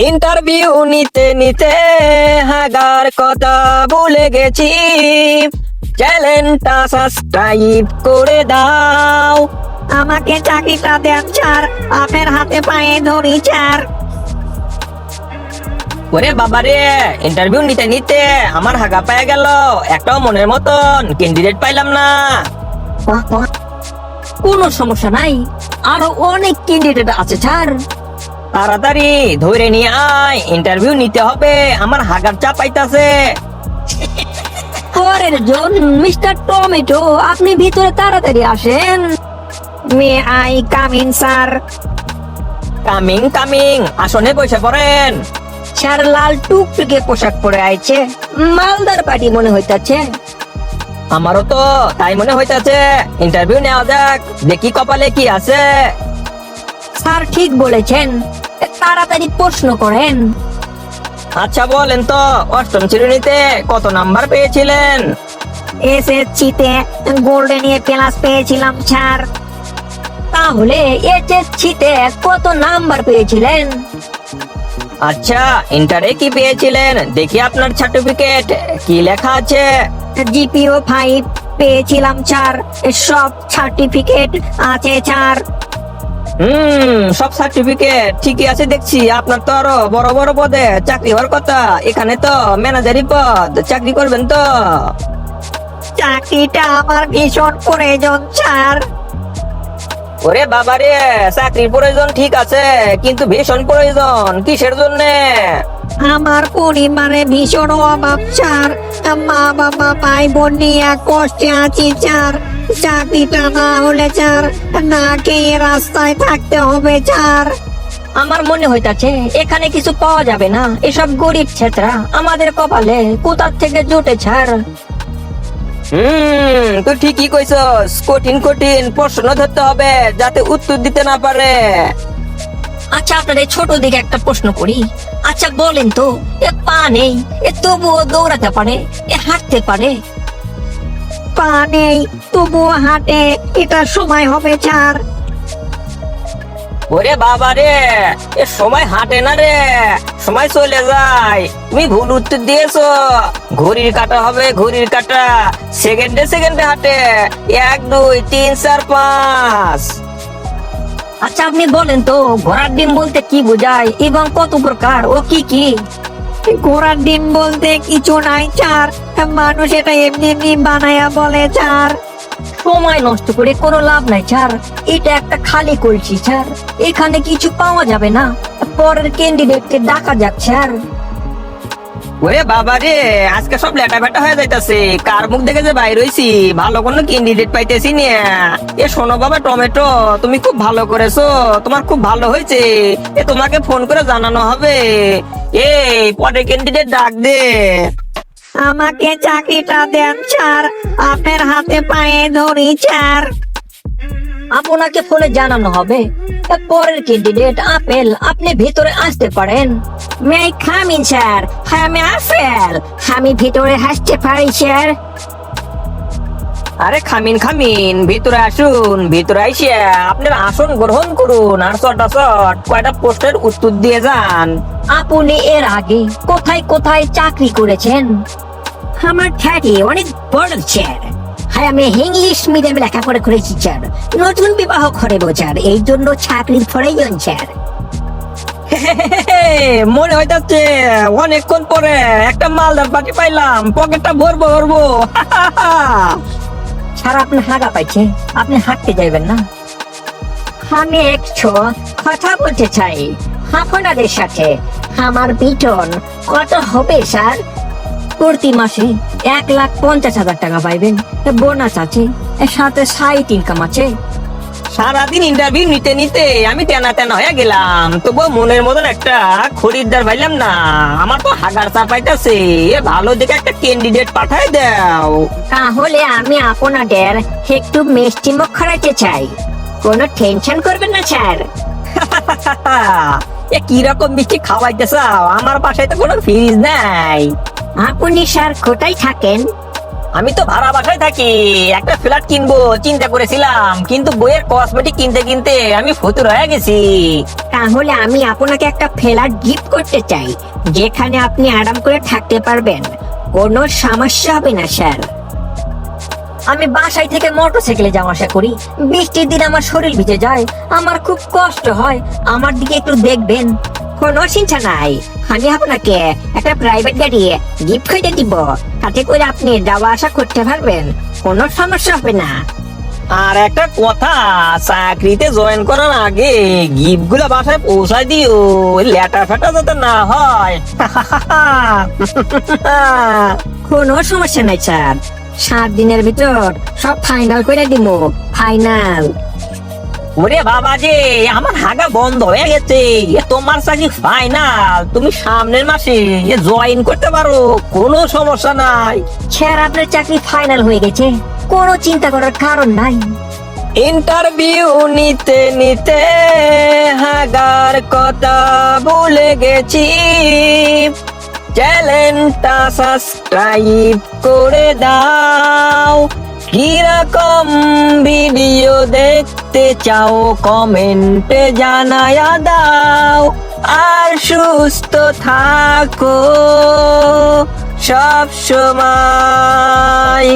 Interview নিতে নিতে হাগার কথা ভুলে গেছি। চ্যানেলটা সাবস্ক্রাইব করে দাও। আমাকে চাকরিটা দেন স্যার, আপনার হাতে পায়ে ধরি স্যার। ওরে বাবারে, ইন্টারভিউ নিতে নিতে আমার হাগা পায়ে গেল, একটাও মনের মতন ক্যান্ডিডেট পাইলাম না। কোনো সমস্যা নাই, আরো অনেক ক্যান্ডিডেট আছে স্যার। তাড়াতাড়ি ধরে নিয়ে আয়, ইন্টারভিউ নিতে হবে, আমার হাগার চাপ পাইতাছে। পরের জন মিস্টার টমেটো, আপনি ভিতরে তাড়াতাড়ি আসেন। May I come in sir? Coming coming, আসনে বসে পড়েন। স্যার লাল টুকটুকে পোশাক পরে আইছে, মালদার পার্টি মনে হইতাছে। আমারও তো তাই মনে হইতাছে। ইন্টারভিউ নেওয়া যাক, দেখি কপালে কি আছে। স্যার ঠিক বলেছেন, তাড়াতাড়ি প্রশ্ন করেন। আচ্ছা বলেন তো, অষ্টম শ্রেণীতে কত নাম্বার পেয়েছিলেন? এসএসসি তে গোল্ডেন এ প্লাস পেয়েছিলাম স্যার। তাহলে এইচএসসি তে কত নাম্বার পেয়েছিলেন? আচ্ছা, ইন্টারে কি পেয়েছিলেন? দেখি আপনার সার্টিফিকেট কি লেখা আছে। জিপিও 5 পেয়েছিলাম স্যার, সব সার্টিফিকেট আছে স্যার। সব সার্টিফিকেট ঠিকই আছে দেখছি। আপনার তো আরো বড় বড় পদে চাকরি হওয়ার কথা, এখানে তো ম্যানেজারি পদ, চাকরি করবেন তো? চাকরিটা আমার ভীষণ প্রয়োজন স্যার। ওরে বাবারে, চাকরির প্রয়োজন ঠিক আছে, কিন্তু ভীষণ প্রয়োজন কিসের জন্য? আমার পরিবারে ভীষণ অভাব স্যার, মা বাবা ভাই বোন নিয়ে কষ্টে আছি স্যার। চাকরিটা না হলে স্যার না খেয়ে রাস্তায় থাকতে হবে স্যার। আমার মনে হইতাছে এখানে কিছু পাওয়া যাবে না, এসব গরিব ছেত্রা আমাদের কপালে কোথা থেকে জোটে স্যার। তুই ঠিকই কইছস, কঠিন কঠিন প্রশ্ন ধরতে হবে যাতে উত্তর দিতে না পারে। আচ্ছা আপনাদের ছোট দিকে একটা প্রশ্ন করি। আচ্ছা বলেন তো, এ পা নেই, এ তবুও দৌড়াতে পারে, এ হাঁটতে পারে। পা নেই তবুও হাঁটে, এটা সময় হবে স্যার। ওরে বাবা রে, এ সময় হাঁটে না রে, সময় চলে যায়। তুমি ভুল উত্তর দিয়েছো। ঘড়ির কাঁটা হবে, ঘড়ির কাঁটা সেকেন্ডে সেকেন্ডে হাঁটে। 1 2 3 4 5। আচ্ছা আপনি বলেন তো, ঘোড়ার ডিম বলতে কি বোঝায় এবং কত প্রকার ও কি কি? ঘোড়ার ডিম বলতে কিছু নাই স্যার, মানুষ এটা এমনি এমনি বানায়া বলে স্যার। সময় নষ্ট করে কোনো লাভ নাই স্যার, এটা একটা খালি কলসি স্যার, এখানে কিছু পাওয়া যাবে না। পরের ক্যান্ডিডেটকে ডাকা যাক স্যার। ওরে বাবা রে, আজকে সব লেটা বেটা হয়ে যাইতাছে। কার মুখ দেখে যে বাইর হইছি, ভালো কোনো ক্যান্ডিডেট পাইতেছি না। এ শোনো বাবা টমেটো, তুমি খুব ভালো করেছো, তোমার খুব ভালো হয়েছে। এ তোমাকে ফোন করে জানানো হবে। এই পরে ক্যান্ডিডেট ডাক দে। আমাকে চাকরিটা দেন স্যার, আপনার হাতে পায়ে ধরি স্যার। আপনাকে ফোনে জানানো হবে। পরের ক্যান্ডিডেট আপেল, আপনি ভিতরে আসতে পারেন। May I come in sir? হ্যাঁ আমি আপেল, আমি ভিতরে আসতে পারি স্যার। আরে খামিন খামিন, ভিতরে আসুন। ভিতরে আইসে আপনার আসন গ্রহণ করুন, আর চট কয়টা প্রশ্নের উত্তর দিয়ে যান। আপনি এর আগে কোথায় কোথায় চাকরি করেছেন? আমার খ্যাতি অনেক বড় স্যার। হ্যাঁ আমি ইংলিশ মিডিয়ামে লেখাপড়া করেছি স্যার। নতুন বিবাহ করে স্যার, এই জন্য চাকরির প্রয়োজন স্যার। মনে হইতাছে অনেকক্ষণ পরে একটা মালদার পার্টি পাইলাম, পকেটটা ভরবো ভরবো। স্যার আপনি হাগা পাইছে, আপনি হাঁটতে যাইবেন না? আমি একটু কথা বলতে চাই আপনাদের সাথে। আমার বেতন কত হবে স্যার? প্রতি মাসে 1,50,000 টাকা পাইবেন, বোনাস আছে, সাথে সাইড ইনকাম আছে। সারাদিন ইন্টারভিউ নিতে নিতে আমি তেনা তেনা হয়ে গেলাম, তবুও মনের মতন একটা খরিদ্দার পাইলাম না। আমার তো হাগার চাপাইতেছে, ভালো দেখে একটা ক্যান্ডিডেট পাঠাই দাও। তাহলে আমি আপনাদের একটু মিষ্টি মুখ করাতে চাই, কোনো টেনশন করবেন না স্যার। এ কিরকম মিষ্টি খাওয়াইতে চাও? আমার বাসায় তো কোনো ফ্রিজ নাই। আপনি স্যার কোথায় থাকেন? আমি তো ভাড়া বাসায় থাকি, একটা ফ্ল্যাট কিনবো চিন্তা করেছিলাম, কিন্তু বইয়ের কসমেটিক কিনতে কিনতে আমি ফতুর হয়ে গেছি। তাহলে আমি আপনাকে একটা ফ্ল্যাট গিফট করতে চাই, যেখানে আপনি আরাম করে থাকতে পারবেন, কোনো সমস্যা হবে না স্যার। আমি বাসায় থেকে মোটরসাইকেলে যাওয়া আসা করি, বৃষ্টির দিন আমার শরীর ভিজে যায়, আমার খুব কষ্ট হয়, আমার দিকে একটু দেখবেন। কোনো চিন্তা নাই, আমি আপনাকে একটা প্রাইভেট গাড়ি গিফট করে দিব, তাতে করে আপনি যাওয়া আসা করতে পারবেন, কোনো সমস্যা হবে না। আর একটা কথা, চাকরিতে জয়েন করার আগে গিফট গুলা বাসায় পৌঁছায় দিও, লেটা ফেটা যাতে না হয়। কোনো সমস্যা নাই স্যার, 7 দিনের ভিতর সব ফাইনাল করে দিব, ফাইনাল। ওরে বাবা যে, আমার হাগা বন্ধ হয়ে গেছে, তোমার চাকরি ফাইনাল, তুমি সামনের মাসে জয়েন করতে পারো, কোনো সমস্যা নাই। স্যার আপনার চাকরি ফাইনাল হয়ে গেছে, কোনো চিন্তা করার কারণ নাই। ইন্টারভিউ নিতে নিতে হাগার কথা ভুলে গেছি, চ্যানেলটা সাবস্ক্রাইব করে দাও, কিরকম ভিডিও দেখতে চাও কমেন্টে জানায়া দাও, আর সুস্থ থাকো সব সময়।